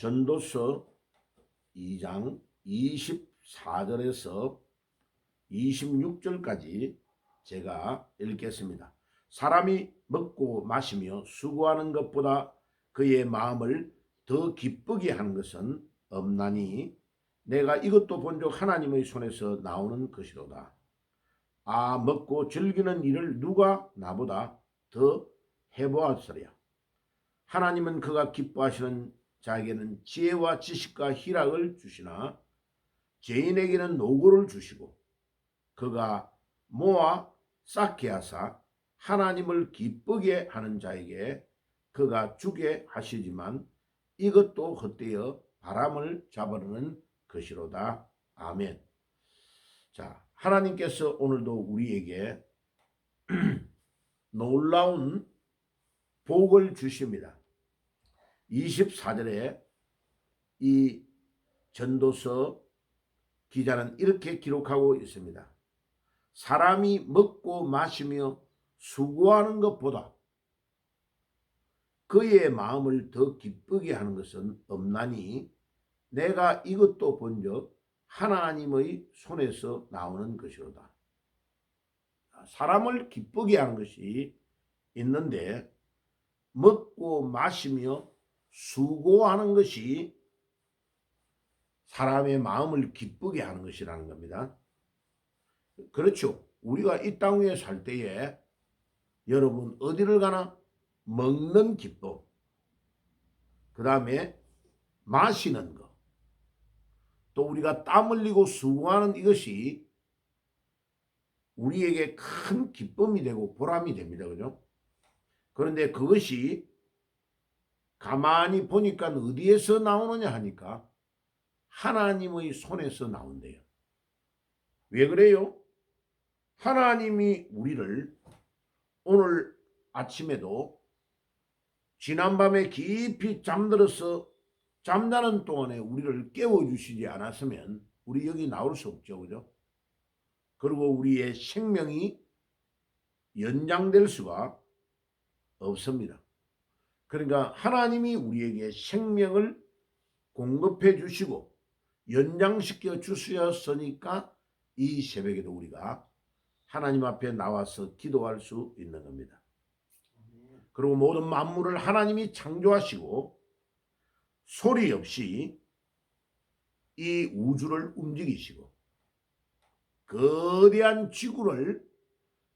전도서 2장 24절에서 26절까지 제가 읽겠습니다. 사람이 먹고 마시며 수고하는 것보다 그의 마음을 더 기쁘게 하는 것은 없나니 내가 이것도 본즉 하나님의 손에서 나오는 것이로다. 아, 먹고 즐기는 일을 누가 나보다 더 해보았으랴. 하나님은 그가 기뻐하시는 자에게는 지혜와 지식과 희락을 주시나 죄인에게는 노고를 주시고 그가 모아 쌓게 하사 하나님을 기쁘게 하는 자에게 그가 주게 하시지만 이것도 헛되어 바람을 잡으려는 것이로다. 아멘. 자, 하나님께서 오늘도 우리에게 놀라운 복을 주십니다. 24절에 이 전도서 기자는 이렇게 기록하고 있습니다. 사람이 먹고 마시며 수고하는 것보다 그의 마음을 더 기쁘게 하는 것은 없나니 내가 이것도 본즉 하나님의 손에서 나오는 것이로다. 사람을 기쁘게 하는 것이 있는데 먹고 마시며 수고하는 것이 사람의 마음을 기쁘게 하는 것이라는 겁니다. 그렇죠. 우리가 이 땅 위에 살 때에 여러분 어디를 가나 먹는 기쁨, 그 다음에 마시는 것, 또 우리가 땀 흘리고 수고하는 이것이 우리에게 큰 기쁨이 되고 보람이 됩니다. 그죠? 그런데 그것이 가만히 보니까 어디에서 나오느냐 하니까 하나님의 손에서 나온대요. 왜 그래요? 하나님이 우리를 오늘 아침에도 지난밤에 깊이 잠들어서 잠자는 동안에 우리를 깨워주시지 않았으면 우리 여기 나올 수 없죠. 그죠? 그리고 우리의 생명이 연장될 수가 없습니다. 그러니까 하나님이 우리에게 생명을 공급해 주시고 연장시켜 주셨으니까 이 새벽에도 우리가 하나님 앞에 나와서 기도할 수 있는 겁니다. 그리고 모든 만물을 하나님이 창조하시고 소리 없이 이 우주를 움직이시고 거대한 지구를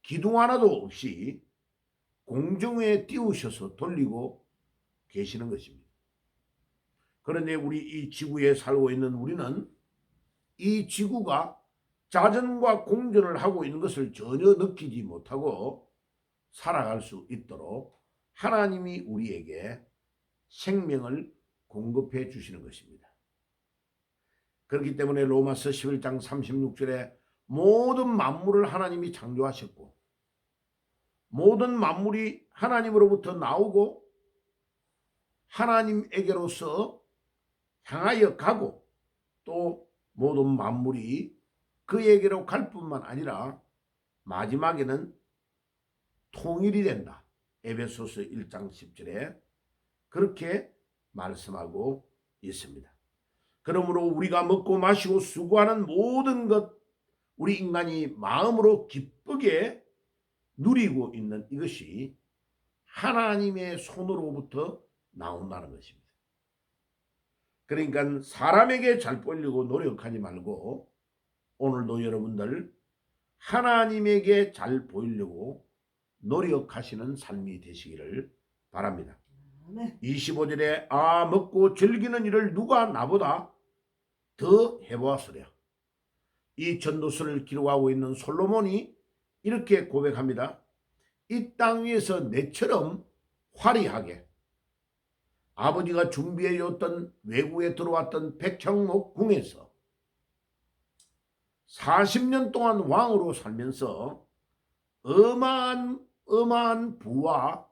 기둥 하나도 없이 공중 위에 띄우셔서 돌리고 계시는 것입니다. 그런데 우리 이 지구에 살고 있는 우리는 이 지구가 자전과 공전을 하고 있는 것을 전혀 느끼지 못하고 살아갈 수 있도록 하나님이 우리에게 생명을 공급해 주시는 것입니다. 그렇기 때문에 로마서 11장 36절에 모든 만물을 하나님이 창조하셨고 모든 만물이 하나님으로부터 나오고 하나님에게로서 향하여 가고 또 모든 만물이 그에게로 갈 뿐만 아니라 마지막에는 통일이 된다. 에베소서 1장 10절에 그렇게 말씀하고 있습니다. 그러므로 우리가 먹고 마시고 수고하는 모든 것 우리 인간이 마음으로 기쁘게 누리고 있는 이것이 하나님의 손으로부터 나온다는 것입니다. 그러니까 사람에게 잘 보이려고 노력하지 말고 오늘도 여러분들 하나님에게 잘 보이려고 노력하시는 삶이 되시기를 바랍니다. 25절에 아, 먹고 즐기는 일을 누가 나보다 더 해보았으랴. 이 전도서를 기록하고 있는 솔로몬이 이렇게 고백합니다. 이 땅 위에서 내처럼 화려하게 아버지가 준비해 줬던 외국에 들어왔던 백향목 궁에서 40년 동안 왕으로 살면서 어마어마한 부와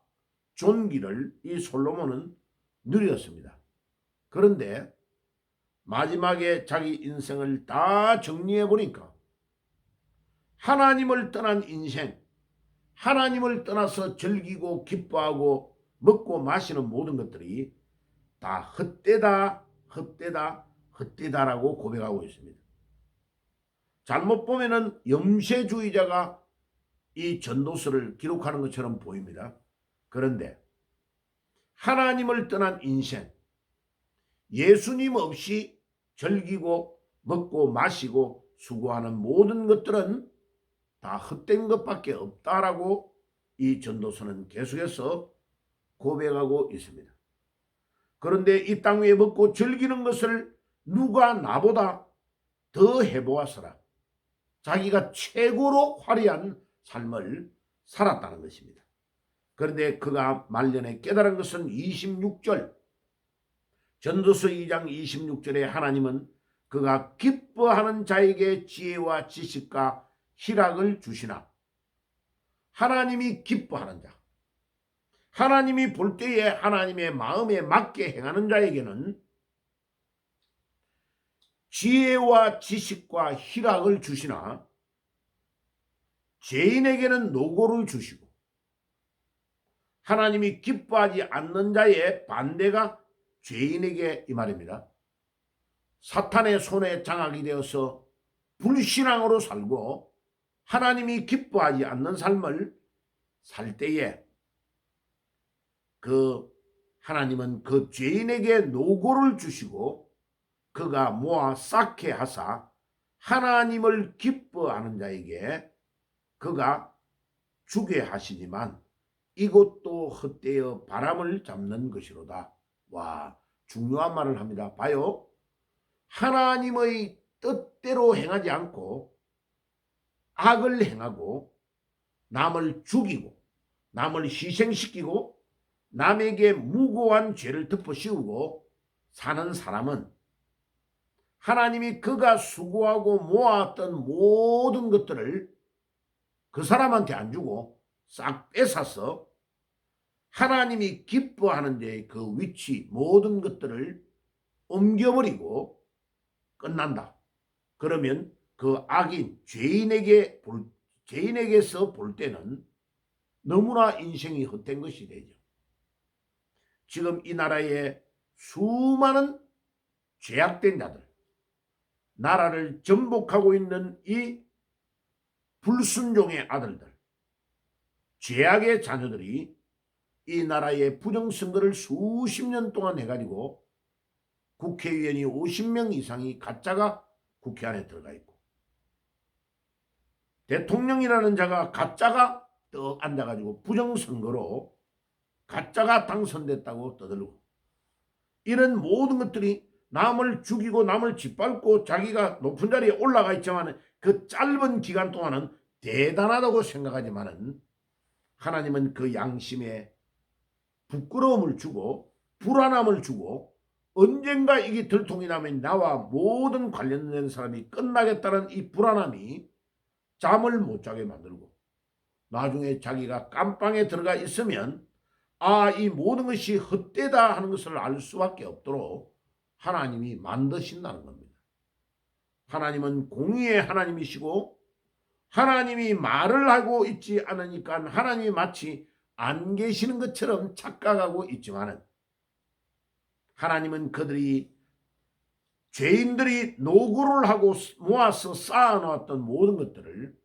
존귀를 이 솔로몬은 누렸습니다. 그런데 마지막에 자기 인생을 다 정리해 보니까 하나님을 떠난 인생, 하나님을 떠나서 즐기고 기뻐하고 먹고 마시는 모든 것들이 다 헛되다 헛되다 헛되다라고 고백하고 있습니다. 잘못 보면은 염세주의자가 이 전도서를 기록하는 것처럼 보입니다. 그런데 하나님을 떠난 인생, 예수님 없이 즐기고 먹고 마시고 수고하는 모든 것들은 다 헛된 것밖에 없다라고 이 전도서는 계속해서 고백하고 있습니다. 그런데 이 땅 위에 먹고 즐기는 것을 누가 나보다 더 해보았으라. 자기가 최고로 화려한 삶을 살았다는 것입니다. 그런데 그가 말년에 깨달은 것은 26절, 전도서 2장 26절에 하나님은 그가 기뻐하는 자에게 지혜와 지식과 희락을 주시나. 하나님이 기뻐하는 자, 하나님이 볼 때에 하나님의 마음에 맞게 행하는 자에게는 지혜와 지식과 희락을 주시나 죄인에게는 노고를 주시고, 하나님이 기뻐하지 않는 자의 반대가 죄인에게 이 말입니다. 사탄의 손에 장악이 되어서 불신앙으로 살고 하나님이 기뻐하지 않는 삶을 살 때에 그 하나님은 그 죄인에게 노고를 주시고 그가 모아 쌓게 하사 하나님을 기뻐하는 자에게 그가 주게 하시지만 이것도 헛되어 바람을 잡는 것이로다. 와, 중요한 말을 합니다. 봐요. 하나님의 뜻대로 행하지 않고 악을 행하고 남을 죽이고 남을 희생시키고 남에게 무고한 죄를 덮어씌우고 사는 사람은 하나님이 그가 수고하고 모았던 모든 것들을 그 사람한테 안 주고 싹 뺏어서 하나님이 기뻐하는 데에 그 위치 모든 것들을 옮겨버리고 끝난다. 그러면 그 악인 죄인에게서 볼 때는 너무나 인생이 헛된 것이 되죠. 지금 이 나라에 수많은 죄악된 자들, 나라를 전복하고 있는 이 불순종의 아들들, 죄악의 자녀들이 이 나라의 부정선거를 수십 년 동안 해가지고 국회의원이 50명 이상이 가짜가 국회 안에 들어가 있고 대통령이라는 자가 가짜가 떡 앉아가지고 부정선거로 가짜가 당선됐다고 떠들고, 이런 모든 것들이 남을 죽이고 남을 짓밟고 자기가 높은 자리에 올라가 있지만 그 짧은 기간 동안은 대단하다고 생각하지만은 하나님은 그 양심에 부끄러움을 주고 불안함을 주고 언젠가 이게 들통이 나면 나와 모든 관련된 사람이 끝나겠다는 이 불안함이 잠을 못 자게 만들고 나중에 자기가 깜빵에 들어가 있으면 이 모든 것이 헛되다 하는 것을 알 수밖에 없도록 하나님이 만드신다는 겁니다. 하나님은 공의의 하나님이시고 하나님이 말을 하고 있지 않으니까 하나님이 마치 안 계시는 것처럼 착각하고 있지만은 하나님은 죄인들이 노고를 하고 모아서 쌓아놓았던 모든 것들을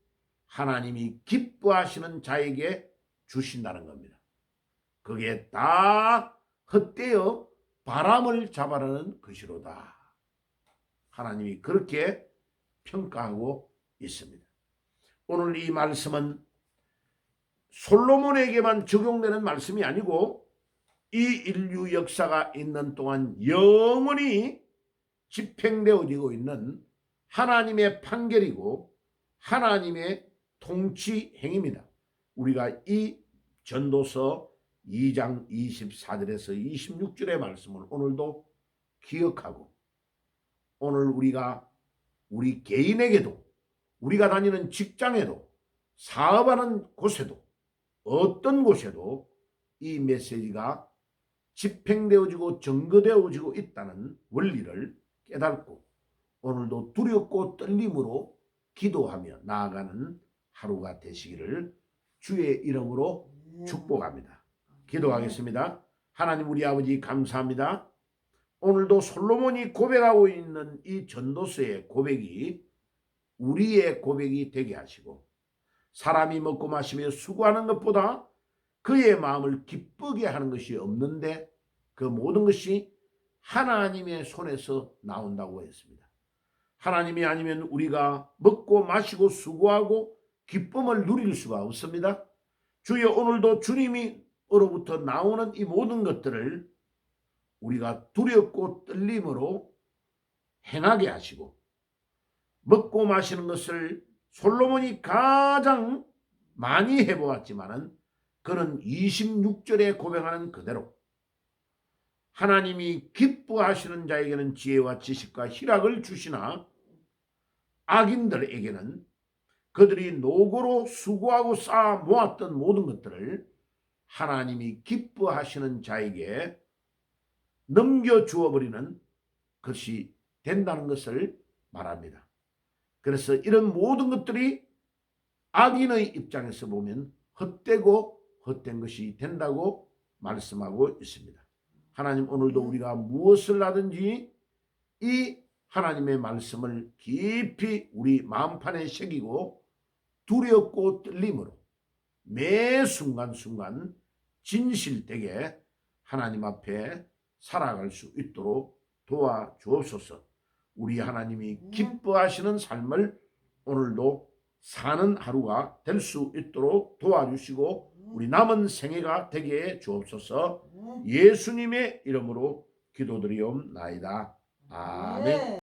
하나님이 기뻐하시는 자에게 주신다는 겁니다. 그게 다 헛되어 바람을 잡아라는 것이로다. 하나님이 그렇게 평가하고 있습니다. 오늘 이 말씀은 솔로몬에게만 적용되는 말씀이 아니고 이 인류 역사가 있는 동안 영원히 집행되어지고 있는 하나님의 판결이고 하나님의 통치 행위입니다. 우리가 이 전도서 2장 24절에서 26절의 말씀을 오늘도 기억하고 오늘 우리 개인에게도 우리가 다니는 직장에도 사업하는 곳에도 어떤 곳에도 이 메시지가 집행되어지고 증거되어지고 있다는 원리를 깨닫고 오늘도 두렵고 떨림으로 기도하며 나아가는 하루가 되시기를 주의 이름으로 축복합니다. 기도하겠습니다. 하나님 우리 아버지 감사합니다. 오늘도 솔로몬이 고백하고 있는 이 전도서의 고백이 우리의 고백이 되게 하시고, 사람이 먹고 마시며 수고하는 것보다 그의 마음을 기쁘게 하는 것이 없는데 그 모든 것이 하나님의 손에서 나온다고 했습니다. 하나님이 아니면 우리가 먹고 마시고 수고하고 기쁨을 누릴 수가 없습니다. 주여, 오늘도 주님이 으로부터 나오는 이 모든 것들을 우리가 두렵고 떨림으로 행하게 하시고, 먹고 마시는 것을 솔로몬이 가장 많이 해보았지만은 그는 26절에 고백하는 그대로 하나님이 기뻐하시는 자에게는 지혜와 지식과 희락을 주시나 악인들에게는 그들이 노고로 수고하고 쌓아 모았던 모든 것들을 하나님이 기뻐하시는 자에게 넘겨주어 버리는 것이 된다는 것을 말합니다. 그래서 이런 모든 것들이 악인의 입장에서 보면 헛되고 헛된 것이 된다고 말씀하고 있습니다. 하나님, 오늘도 우리가 무엇을 하든지 이 하나님의 말씀을 깊이 우리 마음판에 새기고 두렵고 떨림으로 매 순간순간 진실되게 하나님 앞에 살아갈 수 있도록 도와주옵소서. 우리 하나님이 기뻐하시는 삶을 오늘도 사는 하루가 될 수 있도록 도와주시고 우리 남은 생애가 되게 해 주옵소서. 예수님의 이름으로 기도드리옵나이다. 아멘.